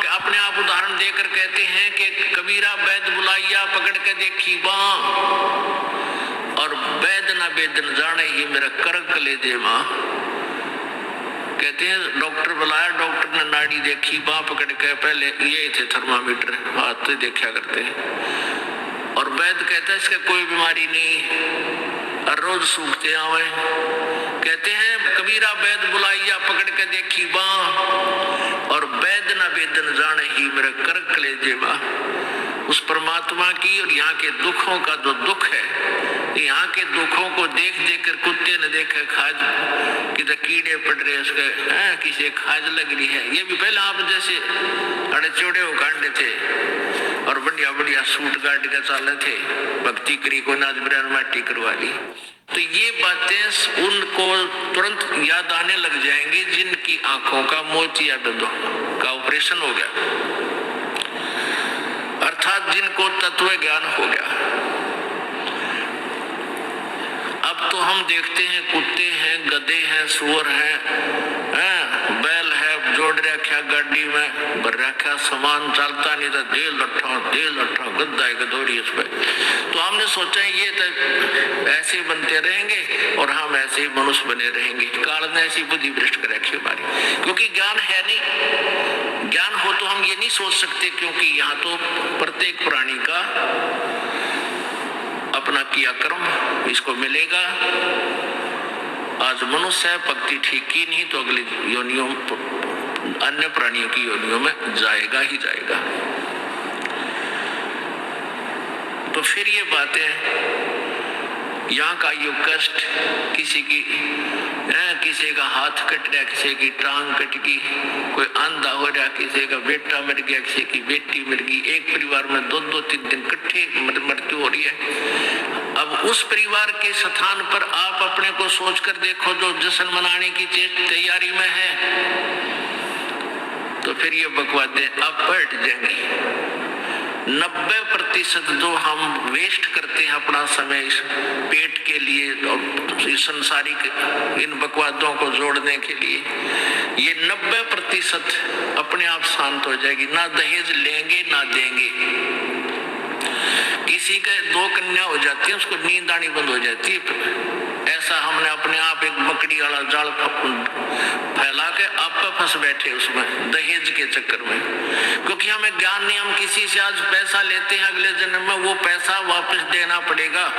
अपने आप उदाहरण देकर कहते हैं कि कबीरा वैद बुलाइया पकड़ के देखी बाँ, और वैद न वेदन जाने ही मेरा करक ले दे माँ। कहते हैं डॉक्टर बुलाया, डॉक्टर ने नाड़ी देखी, बाँ पकड़ के, पहले ये थे थर्मामीटर, हाथ से देखा करते हैं, और वैद कहता है इसका कोई बीमारी नहीं, और रोज सूखते आवे। कहते हैं कबीरा वैद बुलाइया पकड़ के देखी बाँ, और वैद न वेदन जाने ही मेरा करक ले दे माँ। उस परमात्मा की और यहाँ के दुखों का जो दुख है, यहाँ के दुखों को देख देख कर कुत्ते ने देखा खाज किधर कीड़े पड़ रहे उसके, किसी खाज लग रही है, ये भी पहले आप जैसे अड़े चौड़े हो कांडे थे और बढ़िया बढ़िया सूट गाड़ के चाले थे, भक्ति करी को नाच ब्रह्म माटी करवा ली। तो ये बातें उनको तुरंत याद आने लग जाएंगी जिनकी आंखों का मोतिया का ऑपरेशन हो गया, अर्थात जिनको तत्व ज्ञान हो गया। अब तो हम देखते हैं कुत्ते हैं, गधे हैं, सुअर हैं, बैल है, जोड़ रखा गाड़ी में, भर रखा सामान, चलता नहीं था, दे लट्ठा गद्दा है गदौरी उस पर। तो हमने सोचा ये तो ऐसे बनते रहेंगे और हम ऐसे ही मनुष्य बने रहेंगे। काल ने ऐसी बुद्धि भ्रष्ट कर रखी हमारी, क्योंकि ज्ञान है नहीं। ज्ञान हो तो हम ये नहीं सोच सकते, क्योंकि यहाँ तो प्रत्येक प्राणी का अपना किया कर्म इसको मिलेगा। आज मनुष्य है, भक्ति ठीक की नहीं तो अगली योनियों अन्य प्राणियों की योनियों में जाएगा ही जाएगा। तो फिर ये बातें, यहाँ का यो कष्ट, किसी का हाथ कट रहा, किसी की टांग कट गई, कोई अंधा हो रहा, किसी का बेटा मर गया, किसी की बेटी मर गई, एक परिवार में 2-2-3 दिन इकट्ठे मृत्यु हो रही है। अब उस परिवार के स्थान पर आप अपने को सोच कर देखो जो जश्न मनाने की तैयारी में है, तो फिर ये बकवादें अब पलट जाएंगी। 90% जो हम वेस्ट करते हैं अपना समय इस पेट के लिए और इस संसारिक इन बकवादों को जोड़ने के लिए, ये 90% अपने आप शांत हो जाएगी। ना दहेज लेंगे ना देंगे। किसी के 2 कन्या हो जाती है, उसको नींद आनी बंद हो जाती है। ऐसा हमने अपने आप एक मकड़ी वाला जाल फैला के आप फंस बैठे उसमें दहेज के चक्कर में, क्योंकि हमें ज्ञान नहीं। हम किसी से आज पैसा लेते हैं, अगले जन्म में वो पैसा वापस देना पड़ेगा।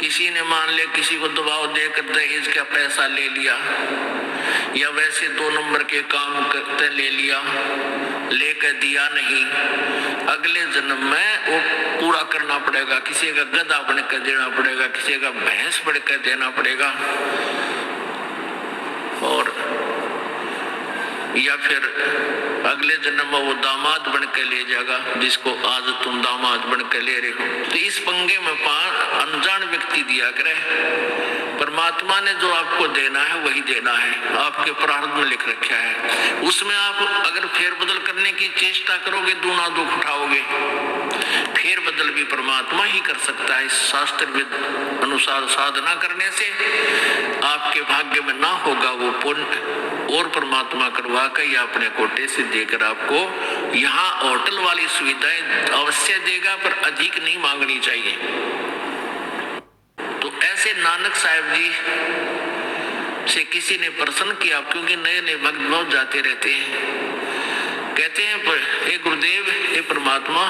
किसी ने मान ले किसी को दबाव देकर दहेज का पैसा ले लिया, या वैसे 2 नंबर के काम करते ले लिया, लेकर दिया नहीं, अगले जन्म में वो पूरा करना पड़ेगा। किसी का गधा बनकर देना पड़ेगा, किसी का भैंस बनकर देना पड़ेगा, और या फिर अगले जन्म में वो दामाद बन के ले जाएगा जिसको आज तुम दामाद बन के ले रहे हो। तो इस पंगे में अनजान व्यक्ति दिया करे। परमात्मा ने जो आपको देना है वही देना है, आपके प्रारब्ध में लिख रखा है। उसमें आप अगर फेरबदल करने की चेष्टा करोगे दूना दुख उठाओगे। फेरबदल भी परमात्मा ही कर सकता है। शास्त्र अनुसार साधना करने से आपके भाग्य में ना होगा वो पुण्य, और परमात्मा करवा कर या अपने कोटे से देकर आपको यहाँ होटल वाली सुविधाएं अवश्य देगा, पर अधिक नहीं मांगनी चाहिए। तो ऐसे नानक साहब जी से किसी ने प्रश्न किया, क्योंकि नए नए भक्त बहुत जाते रहते हैं। कहते हैं हे गुरुदेव, हे परमात्मा,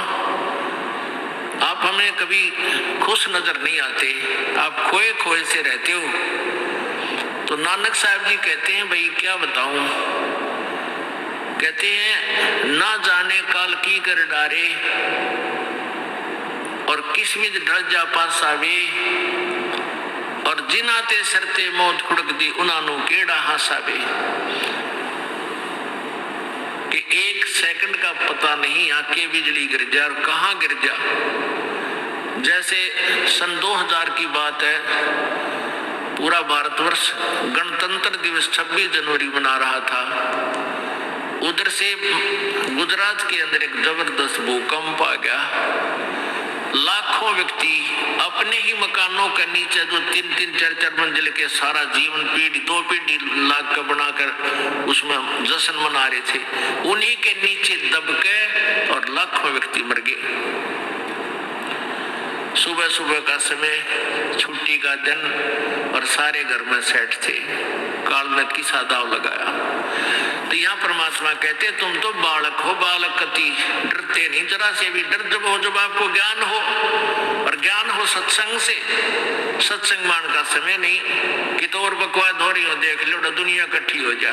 आप हमें कभी खुश नजर नहीं आते, आप खोए खोए से रहते हो। तो नानक साहब जी कहते हैं भाई क्या बताऊं। कहते हैं ना जाने काल की कर डारे, और किस विध ढल जा पासावे, और जिनाते सरते मौत खुड़क दी उनानु केड़ा हासावे। कि 1 सेकंड का पता नहीं आके बिजली गिर जा और कहाँ गिर जा। जैसे सन 2000 की बात है, पूरा भारतवर्ष गणतंत्र दिवस 26 जनवरी मना रहा था। उधर से गुजरात के अंदर एक जबरदस्त भूकंप आ गया। लाखों व्यक्ति अपने ही मकानों के नीचे जो 3-3, 4-4 मंजिल के सारा जीवन पीढ़ी 2 पीढ़ी लाख का बनाकर उसमें जश्न मना रहे थे, उन्हीं के नीचे दब के और लाखों व्यक्ति मर गए। सुबह सुबह का समय, छुट्टी का दिन और सारे घर में सेठ थे। काल ने किसा दाव लगाया। तो यहाँ परमात्मा कहते तुम तो बालक हो, बालक कति डरते नहीं, जरा से भी डर जब हो जब आपको ज्ञान हो, और ज्ञान हो सत्संग से। सत्संग मान का समय नहीं कि तो और बकवाद हो रही हो, देख लो दुनिया इकट्ठी हो जा।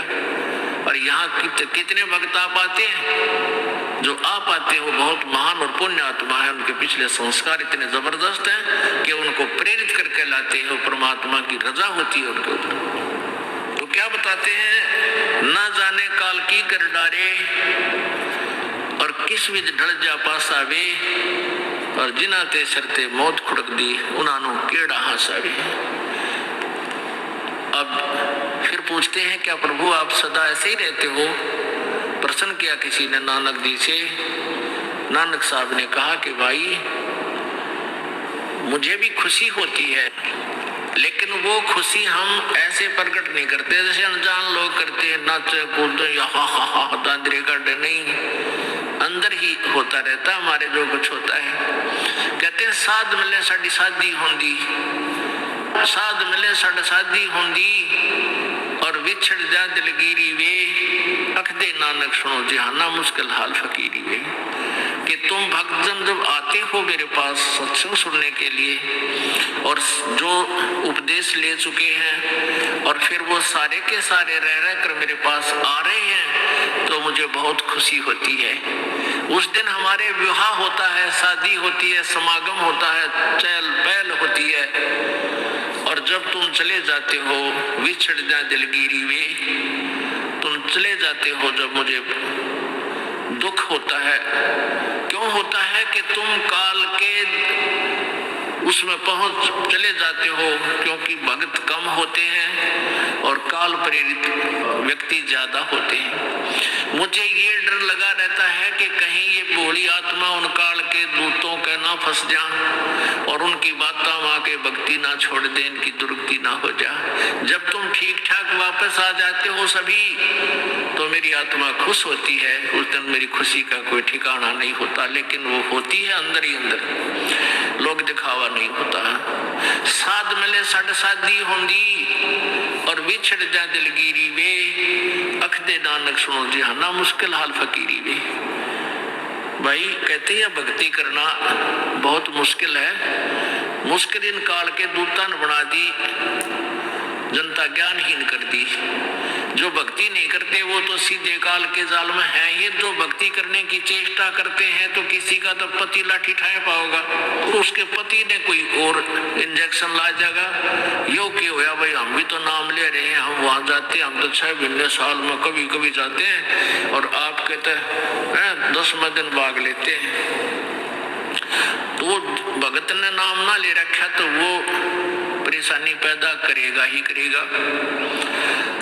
और यहाँ कितने भक्त आ पाते हैं, जो आ पाते हैं वो बहुत महान और पुण्य आत्मा है। उनके पिछले संस्कार इतने जबरदस्त हैं कि उनको प्रेरित करके लाते हैं, परमात्मा की रजा होती है उनके ऊपर। तो क्या बताते हैं, ना जाने काल की कर डारे और किस विध ढल जा पासावे, और जिना ते सरते मौत खुड़क दी उन्होंने केड़ा हंसावे। अब फिर पूछते हैं क्या प्रभु आप सदा ऐसे ही रहते हो? प्रश्न किया किसी ने नानक जी से। नानक साहब ने कहा कि भाई मुझे भी खुशी होती है, लेकिन वो खुशी हम ऐसे प्रकट नहीं करते जैसे अनजान लोग करते हैं, नाचे कूदते या हा हा हा दांदरे काटे, नहीं, अंदर ही होता रहता हमारे जो कुछ होता है। कहते हैं साध मिले साड़ी शादी होंदी, साध मिले साड़ी शादी होंदी, और विछड़ जा दिलगिरी वे, अखदे नानक सुनो जहाना मुश्किल हाल फकीरी वे। कि तुम भक्तजन जब आते हो मेरे पास सत्संग सुनने के लिए, और जो उपदेश ले चुके हैं, और फिर वो सारे के सारे रह रह कर मेरे पास आ रहे हैं, तो मुझे बहुत खुशी होती है। उस दिन हमारे विवाह होता है, शादी होती है, समागम होता है, चहल पहल होती है। और जब तुम चले जाते हो, विछड़ जा दिलगिरी वे, तुम चले जाते हो जब मुझे दुख होता है। क्यों होता है कि तुम काल के उसमें पहुंच चले जाते हो, क्योंकि भक्त कम होते हैं और काल प्रेरित व्यक्ति ज्यादा होते हैं। मुझे ये डर लगा रहता है कि कहीं ये भोली आत्मा उन काल के दूतों के ना फंस जा और उनकी बातों में आके भक्ति ना छोड़ दे, इनकी दुर्गति ना हो जा। जब तुम ठीक ठाक वापस आ जाते हो सभी, तो मेरी आत्मा खुश होती है। उस दिन मेरी खुशी का कोई ठिकाना नहीं होता, लेकिन वो होती है अंदर ही अंदर, लोग दिखावा नहीं होता। साध मिले सड़ शादी होंदी, और विछड़ जा दिलगिरी वे, अखदे नानक सुनो जहाना मुश्किल हाल फकीरी वे। भाई कहते हैं भक्ति करना बहुत मुश्किल है। मुश्किल इन काल के दूतान बना दी, जनता ज्ञानहीन कर दी। जो भक्ति नहीं करते वो तो सीधे काल के जाल में है ही। जो भक्ति करने की चेष्टा करते हैं तो किसी का तो पति लाठी ठाए पाओगा, तो उसके पति ने कोई और इंजेक्शन ला जाएगा। यो क्यों होया भाई, हम भी तो नाम ले रहे हैं, हम वहां जाते हैं, हम तो 6 महीने साल में कभी कभी जाते हैं, और आप कहते हैं 10वें दिन भाग लेते हैं। तो भगत ने नाम ना ले रखा तो वो परेशानी पैदा करेगा ही करेगा।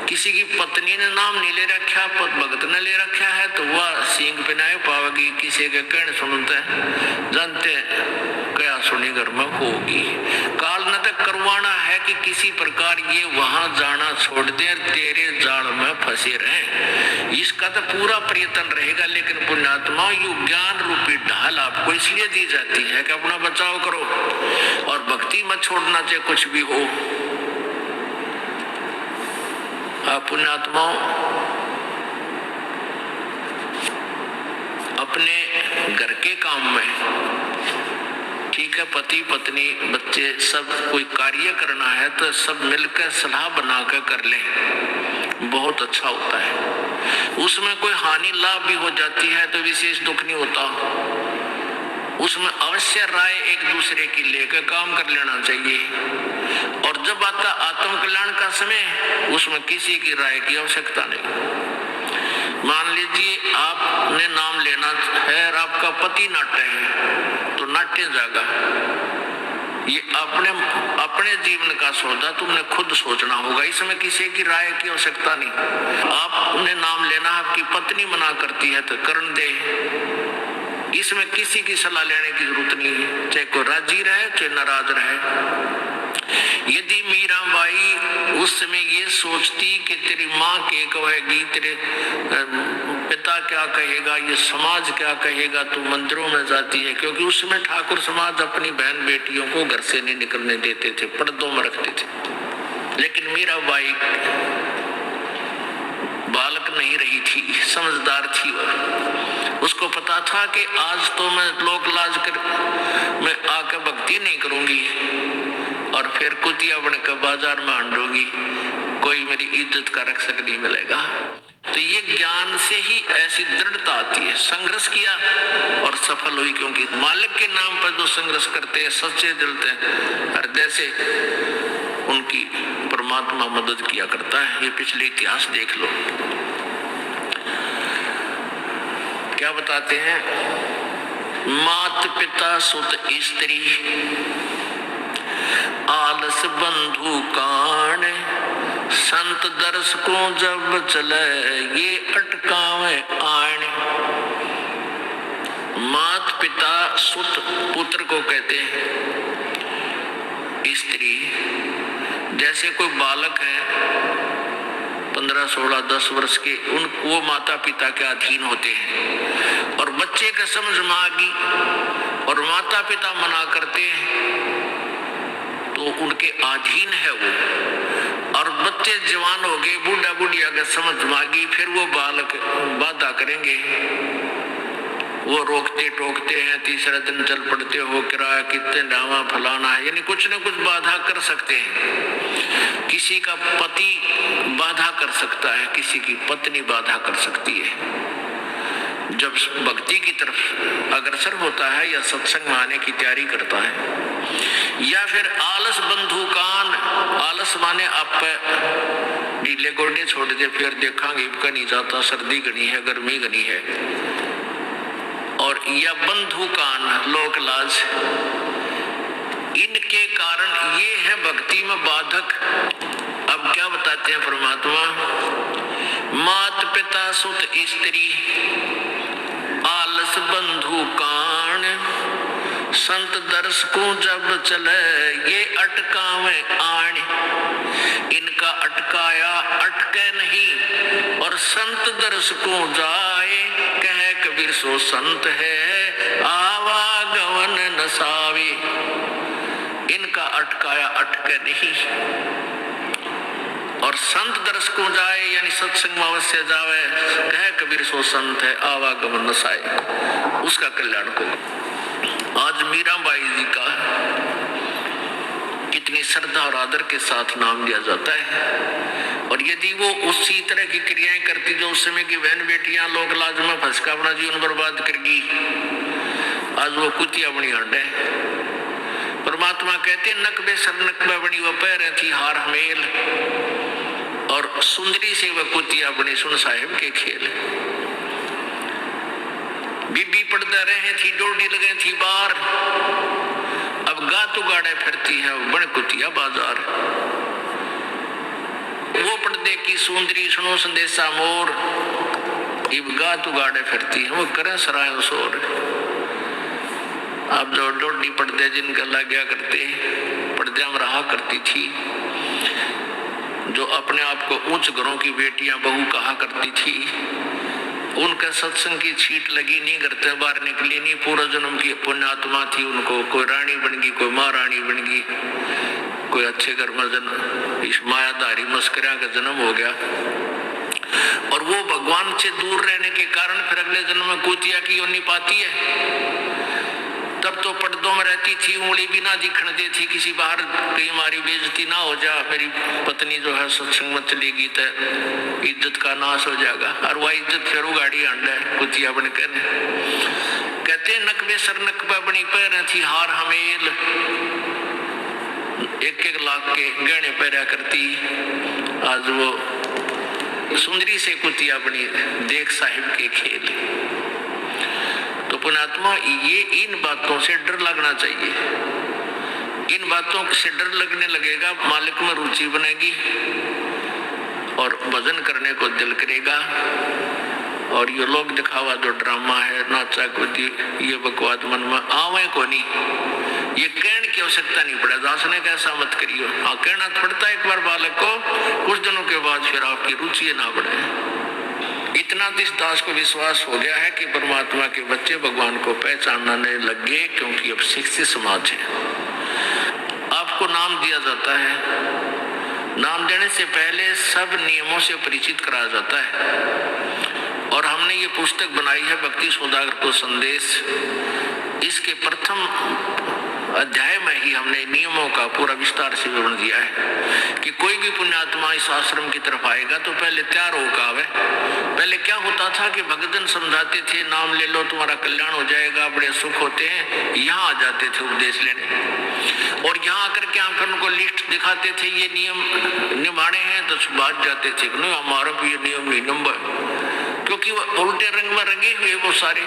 किसी की पत्नी ने नाम नहीं ले रखा, भगत ने ले रखा है, तो वह सींग पिनाए पावेगी। किसी के कहने सुनते जानते क्या सुनी घर में होगी। काल ने तक करवाना है कि किसी प्रकार ये वहां जाना छोड़ दे, तेरे जाल में फंसे रहे। इसका तो पूरा प्रयत्न रहेगा। लेकिन पुण्यात्मा यु ज्ञान रूपी ढाल आपको इसलिए दी जाती है कि अपना बचाव करो और भक्ति मत छोड़ना, चाहे कुछ भी हो। आप पुण्यात्माओं अपने घर के काम में, ठीक है, पति पत्नी बच्चे सब कोई कार्य करना है तो सब मिलकर सलाह बनाकर कर लें, बहुत अच्छा होता है। उसमें कोई हानि लाभ भी हो जाती है तो विशेष दुख नहीं होता। उसमें अवश्य राय एक दूसरे की लेकर काम कर लेना चाहिए। और जब आता आत्म कल्याण का समय, उसमें किसी की राय की आवश्यकता नहीं। मान लीजिए आपने नाम लेना है और आपका पति नाट्य है, तो नाट्य जागा। ये अपने जीवन का सौदा तुमने खुद सोचना होगा, इसमें किसी की राय की आवश्यकता नहीं। आपने नाम लेना, आपकी पत्नी मना करती है तो करण दे, इसमें किसी की सलाह लेने की जरूरत नहीं है, चाहे कोई राजी रहे चाहे नाराज रहे। यदि मीराबाई उस समय ये सोचती कि तेरी माँ क्या कहेगी, तेरे पिता क्या कहेगा, ये समाज क्या कहेगा, तो मंदिरों में जाती है, क्योंकि उस समय ठाकुर समाज अपनी बहन बेटियों को घर से नहीं निकलने देते थे, पर्दों में रखते थे। लेकिन मीराबाई बालक नहीं रही थी, समझदार थी वह। उसको पता था कि आज तो मैं लोक लाज कर मैं आके भक्ति नहीं करूंगी और फिर कुतिया बनकर बाजार में हांडूंगी, कोई मेरी इज्जत का रक्षक नहीं मिलेगा। तो ये ज्ञान से ही ऐसी दृढ़ता आती है। संघर्ष किया और सफल हुई, क्योंकि मालिक के नाम पर जो संघर्ष करते हैं, सच्चे दिल से, हृदय से, उनकी परमात्मा मदद किया करता है। ये पिछले इतिहास देख लो, क्या बताते हैं। मात पिता सुत स्त्री आलस बंधु कान, संत दर्शकों जब चले ये अटकावे आण। मात पिता सुत पुत्र को कहते हैं। स्त्री जैसे कोई बालक है 15, 16, 10 वर्ष के, वो माता पिता के अधीन होते हैं। और बच्चे का समझ मांगी और माता पिता मना करते हैं तो उनके अधीन है वो। और बच्चे जवान हो गए, बूढ़ा बुढ़िया अगर समझ मांगी, फिर वो बालक बाधा करेंगे, वो रोकते टोकते हैं, तीसरा दिन चल पड़ते हो, किराया कितने डावा फलाना है, यानी कुछ न कुछ बाधा कर सकते हैं। किसी का पति बाधा कर सकता है, किसी की पत्नी बाधा कर सकती है। जब भक्ति की तरफ अग्रसर होता है या सत्संग में आने की तैयारी करता है। या फिर आलस बंधु कान, आलस माने आप ढीले गोडे छोड़ दे, फिर देखांगे का नहीं जाता, सर्दी घनी है, गर्मी घनी है। और या बंधु कान, लोक लाज, इनके कारण ये है भक्ति में बाधक। अब क्या बताते हैं परमात्मा। मात पिता सुत स्त्री आलस बंधु कान, संत दर्शकों जब चले ये अटकावे आण। इनका अटकाया अटके नहीं, और संत दर्शकों जाए कह कबीर सो संत है आवागमन नसावे। इनका अटकाया अटके नहीं, और संत दर्शकों जाए यानी सत्संग में अवश्य जावे, कह कबीर सो संत है आवागमन नसाए, उसका कल्याण को। आज मीराबाई जी का कितनी श्रद्धा और आदर के साथ नाम लिया जाता है। और यदि वो उसी तरह की क्रियाएं करती जो उस समय की बहन बेटियां लोग लाज में फंस का अपना जीवन बर्बाद करगी, आज वो कुतिया बनी हंडे। परमात्मा कहते नकबे सर नकबे बनी वो पैर थी हार हमेल, और सुंदरी से वह कुतिया बनी सुन साहिब के खेल। बीबी पड़दा रहे थी, डोडी लगे थी बार, अब गातु गाड़े फिरती है बड़ कुतिया बाजार। वो पर्दे की सुंदरी सुनो संदेशा मोर, इब गातु गाड़े फिरती है वो करे सराय शोर। अब जो डोडी पर्दे जिनका लग गया करते, पर्दे में रहा करती थी, जो अपने आप को उच्च घरों की बेटियां बहू कहा करती थी, उनका सत्संग की छीट लगी नहीं, करते बाहर निकली नहीं, पूरा जन्म की पुण्यात्मा थी। उनको कोई रानी बन गई, कोई महारानी बन गई, कोई अच्छे घर में जन्म, इस मायाधारी मस्करिया का जन्म हो गया। और वो भगवान से दूर रहने के कारण फिर अगले जन्म में कुतिया की योनि पाती है। तब तो पर्दों में रहती थी, उंगली भी ना दिखण देती, किसी बाहर कहीं हमारी बेइज्जती ना हो जा, मेरी पत्नी जो है सत्संग में चलेगी तो इज्जत का नाश हो जाएगा। और वह इज्जत फिर गाड़ी अंडा कुतिया बनकर। कहते नकबे सर नकबा बनी पैर थी हार हमेल, 1-1 लाख के गहने पैरा करती, आज वो सुंदरी से कुतिया बनी, देख साहिब के खेल। तो पुण्यात्मा ये इन बातों से डर लगना चाहिए। इन बातों से डर लगने लगेगा, मालिक में रुचि बनेगी और भजन करने को दिल करेगा। और ये लोग दिखावा जो ड्रामा है, नाचा कूदी, ये बकवाद मन में आवे को नहीं, ये कहने की आवश्यकता नहीं पड़े। दास ने कैसा मत करियो, हाँ कहना पड़ता है एक बार बालक को, कुछ दिनों के बाद फिर आपकी रुचि ना बढ़े। इतना इस दास को विश्वास हो गया है कि परमात्मा के बच्चे भगवान को पहचानने लगे, क्योंकि अब शिक्षित समाज है। आपको नाम दिया जाता है, नाम देने से पहले सब नियमों से परिचित कराया जाता है। और हमने ये पुस्तक बनाई है भक्ति सौदागर को संदेश। इसके प्रथम अध्याय में ही हमने नियमों का पूरा विस्तार से विवरण दिया है कि कोई भी पुण्यात्मा इस आश्रम की तरफ आएगा तो पहले तैयार होकर आवे। पहले क्या होता था कि भक्तजन समझाते थे, नाम ले लो तुम्हारा कल्याण हो जाएगा, बड़े सुख होते हैं। यहाँ आ जाते थे उपदेश लेने, और यहाँ आकर के आप उनको लिस्ट दिखाते थे, ये नियम निभाने हैं, तो बात जाते थे नहीं हमारा भी ये नियम नहीं नंबर, क्योंकि वो उल्टे रंग में रंगे हुए वो सारे।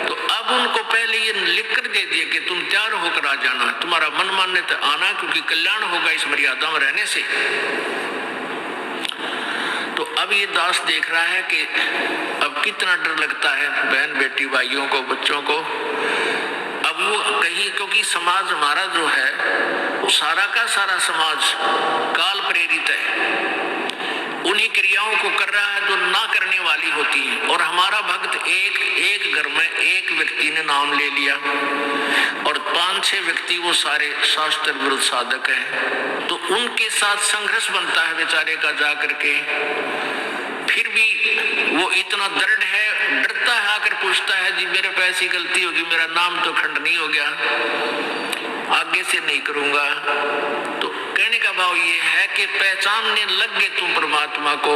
तो अब उनको पहले ये लिख कर दे दिया कि तुम तैयार होकर आ जाना, तुम्हारा मन मानने तो आना, क्योंकि कल्याण होगा इस मर्यादा में रहने से। तो अब ये दास देख रहा है कि अब कितना डर लगता है बहन बेटी भाइयों को, बच्चों को। अब वो कहीं, क्योंकि समाज हमारा जो है वो सारा का सारा समाज काल प्रेरित है, उन्हीं क्रियाओं को कर रहा है जो ना करने वाली होती है। और हमारा भक्त एक घर में एक व्यक्ति ने नाम ले लिया और 5-6 व्यक्ति वो सारे शास्त्र विरुद्ध साधक हैं, तो उनके साथ संघर्ष बनता है बेचारे का जा करके। फिर भी वो इतना दृढ़ है, डरता है, आकर पूछता है जी मेरे पे ऐसी गलती होगी, मेरा नाम तो खंडनीय हो गया, आगे से नहीं करूंगा। तो कहने का भाव ये है कि पहचानने लग गए तुम परमात्मा को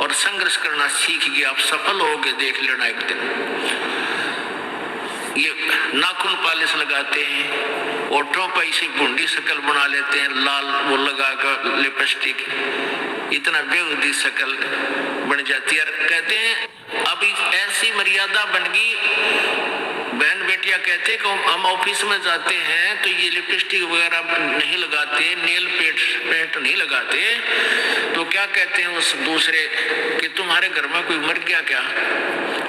और संघर्ष करना सीख गए, आप सफल होगे, देख लेना एक दिन। ये नाखून पालिश लगाते हैं, ओठों पर इसी बूंदी शक्ल बना लेते हैं, लाल वो लगाकर लिपस्टिक, इतना बेहुदी शक्ल बन जाती है। कहते हैं अभी ऐसी मर्यादा बन गई, बहन बेटियां कहते हैं कि हम ऑफिस में जाते हैं तो ये लिपस्टिक वगैरह नहीं लगाते, नेल पेंट नहीं लगाते, तो क्या कहते हैं उस दूसरे कि तुम्हारे घर में कोई मर गया क्या?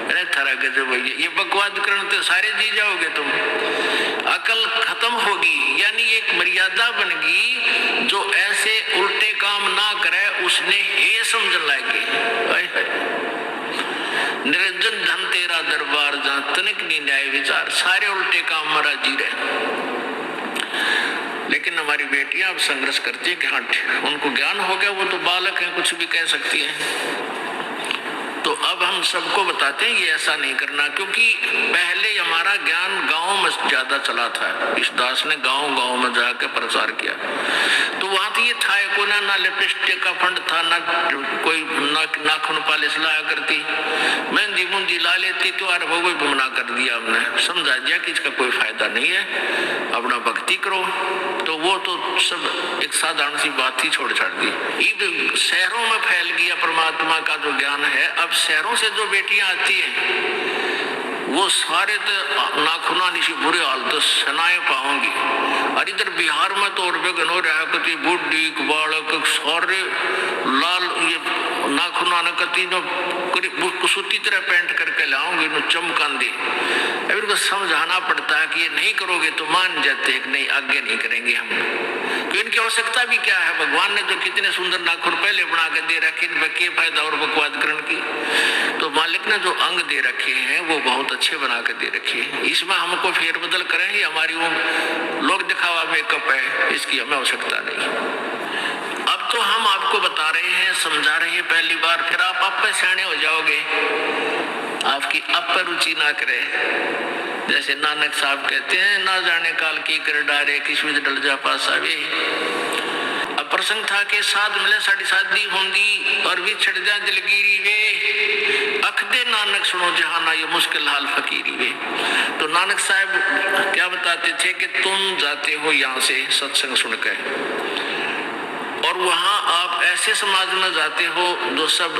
अरे थारा गजब है, ये बकवाद करने तो सारे जी जाओगे तुम, अकल खत्म होगी। यानी एक मर्यादा बन गई, जो ऐसे उल्टे काम ना करे उसने हे समझ लागे। निरंजन धन तेरा दरबार जहाँ तनिक नहीं न्याय विचार, सारे उल्टे काम मरा जी रहे। लेकिन हमारी बेटियां अब संघर्ष करती है कि हाँ उनको ज्ञान हो गया, वो तो बालक है, कुछ भी कह सकती है। तो अब हम सबको बताते हैं ये ऐसा नहीं करना, क्योंकि पहले हमारा ज्ञान गांव में ज्यादा चला था। इस दास ने गांव में जाकर प्रचार किया, तो वहां तो ये था कोई ना लिपस्टिक का फंड था, ना कोई नाखून पालिश लाया करती, मेहंदी मुंदी ला लेती, तो अरे वो भी मना कर दिया हमने, समझा दिया कि इसका कोई फायदा नहीं है, अपना भक्ति करो। तो वो तो सब एक साधारण सी बात ही छोड़ छाड़ दी। ये शहरों में फैल गया परमात्मा का जो ज्ञान है। अब शहरों से जो बेटियां आती हैं वो सारे तो नाखुना निशी बुरे हालत सनाए पाओगी। और इधर बिहार में तो और बेगन हो रहा है, बुढ़ी बालक सारे लाल ये नाखुना न कती जो कुसूती तरह पेंट करके लाऊंगी न चमकांदी। अब इनको समझाना पड़ता है कि ये नहीं करोगे तो मान जाते हैं कि नहीं आगे नहीं करेंगे हम। तो इनकी आवश्यकता भी क्या है? भगवान ने जो कितने सुंदर नाखून पहले बना के दे रखे, इनमें क्या फायदा और बकवाद करण की। तो मालिक ने जो अंग दे रखे हैं वो बहुत अच्छे बना के दे रखे हैं, इसमें हमको फेरबदल करें, ये हमारी वो लोग दिखावा मेकअप है, इसकी हमें आवश्यकता नहीं। अब तो हम आपको बता रहे हैं, समझा रहे हैं पहली बार, फिर आप पे सियाने हो जाओगे, आपकी अब पर रुचि ना करे। जैसे नानक साहब कहते हैं, ना जाने काल की कर डारे किस्मत डल जा पास आवे। अब प्रसंग था कि साध मिले साड़ी शादी होंगी और भी छड़ जा दिलगिरी वे, अख दे नानक सुनो जहाना ये मुश्किल हाल फकीरी वे। तो नानक साहब क्या बताते थे कि तुम जाते हो यहाँ से सत्संग सुनकर और वहां आप ऐसे समाज में जाते हो जो सब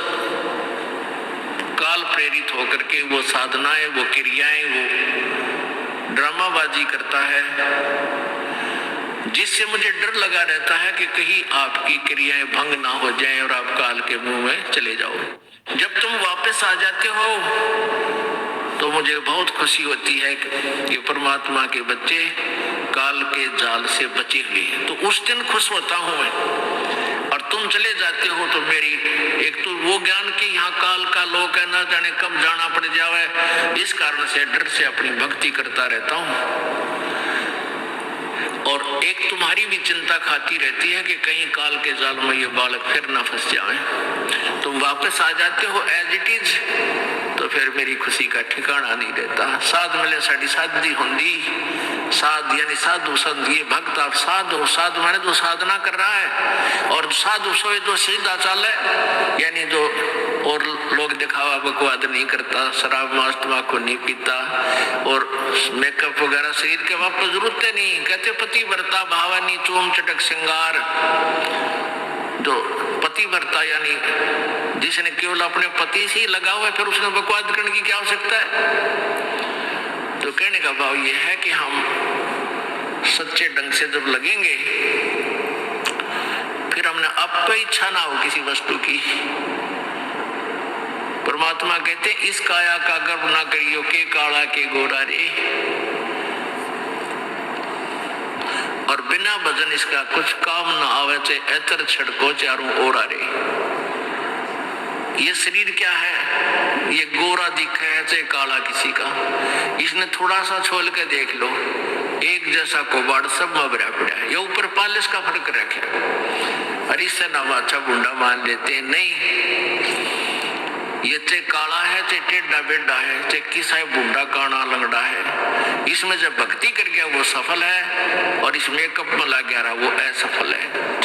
काल प्रेरित होकर के वो साधनाएं, वो क्रियाएं, वो ड्रामाबाजी करता है, जिससे मुझे डर लगा रहता है कि कहीं आपकी क्रियाएं भंग ना हो जाएं और आप काल के मुंह में चले जाओ। जब तुम वापस आ जाते हो तो मुझे बहुत खुशी होती है कि परमात्मा के बच्चे काल के जाल से बचे हुए हैं, तो उस दिन खुश होता हूं मैं। और तुम चले जाते हो तो मेरी एक तो वो ज्ञान की यहाँ काल का लोक है, ना जाने कब जाना पड़ जावे, इस कारण से डर से अपनी भक्ति करता रहता हूं। और एक तुम्हारी भी चिंता खाती रहती है कि कहीं काल के जाल में ये बालक फिर ना फंस जाए। तुम वापस आ जाते हो एज इट इज, तो फिर मेरी खुशी का ठिकाना नहीं रहता। साध मिले साड़ी साधी होंगी, साध यानी साधु संत, ये भक्त आप साधु, साधु माने जो साधना कर रहा है, और साधु सोए जो सीधा चाले, यानी जो और लोग दिखावा बकवाद नहीं करता, शराब मांस तंबाकू नहीं पीता, और मेकअप वगैरह शरीर के वापस जरूरत नहीं। कहते पतिव्रता भावानी चोम चटक श्रृंगार, जो पतिव्रता यानी जिसने केवल अपने पति से ही लगा हुआ है, फिर उसने बकवाद करने की क्या आवश्यकता है। तो कहने का भाव यह है कि हम सच्चे ढंग से जब लगेंगे, फिर हमने अब कोई इच्छा ना हो किसी वस्तु की। परमात्मा कहते इस काया का गर्व ना करियो के काला के गोरा रे, और बिना भजन इसका कुछ काम ना आवे, चाहे एतर छड़को चारों ओरा रे। ये शरीर क्या है, ये गोरा दिखा है चाहे काला किसी का, इसने थोड़ा सा छोल के देख लो, एक जैसा कोबाड़ सब में भरा पड़ा है। ये ऊपर पालिश का फर्क रखे, और इससे ना अच्छा बुंडा मान लेते नहीं। ये चाहे काला है, चाहे टेढ़ा बेढ़ा है, चाहे किसा बुंडा काना लंगड़ा है, इसमें जब भक्ति कर गया वो सफल है, और इस मेकअप में लग गया वो असफल है।